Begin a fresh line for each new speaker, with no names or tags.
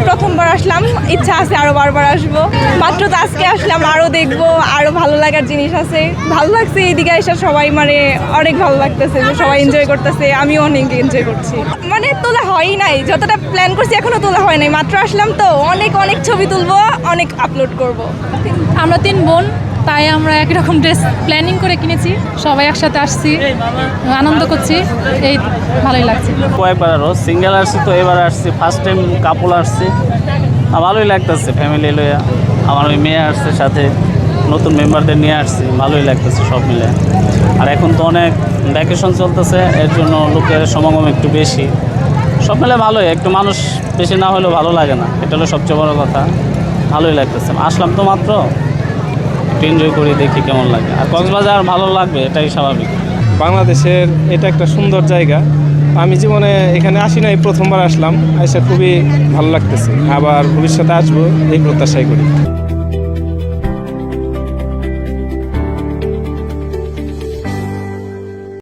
প্রথমবার আসলাম, ইচ্ছা আছে আরো বারবার আসবো। মাত্র তো আজকে আসলাম, আরো দেখবো, আরো ভালো লাগার জিনিস আছে। ভালো লাগছে এদিকে এসে, সবাই মানে অনেক ভালো লাগতেছে, যে সবাই এনজয় করতেছে, আমিও অনেক এনজয় করছি। মানে তোলা হয়ই নাই, যতটা প্ল্যান করছি এখনো তোলা হয় নাই, মাত্র আসলাম তো। অনেক অনেক ছবি তুলবো, অনেক আপলোড করব।
আমরা 3 বোন, তাই আমরা একই রকম ড্রেস প্ল্যানিং করে কিনেছি, সবাই একসাথে আসছি, আনন্দ করছি, এই ভালোই লাগছে।
কয়েকবার আরও সিঙ্গেল আসছি, তো এবার আসছি ফার্স্ট টাইম কাপল আসছি, ভালোই লাগতেছে। ফ্যামিলি লইয়া আমার ওই মেয়ে আসছে, সাথে নতুন মেম্বারদের নিয়ে আসছি, ভালোই লাগতেছে সব মিলে। আর এখন তো অনেক ভ্যাকেশন চলতেছে, এর জন্য লোকের সমাগম একটু বেশি। সব মিলে ভালোই, একটু মানুষ বেশি না হলেও ভালো লাগে না, এটা হলো সবচেয়ে বড় কথা। ভালোই লাগতেছে, আসলাম তো মাত্র, একটু এনজয় করি, দেখি কেমন লাগে। আর কক্সবাজার ভালো লাগবে, এটাই স্বাভাবিক।
বাংলাদেশের এটা একটা সুন্দর জায়গা। আমি জীবনে এখানে আসি নাই, প্রথমবার আসলাম, এসে খুবই ভালো লাগতেছে। আবার ভবিষ্যতে আসবো এই প্রত্যাশাই করি।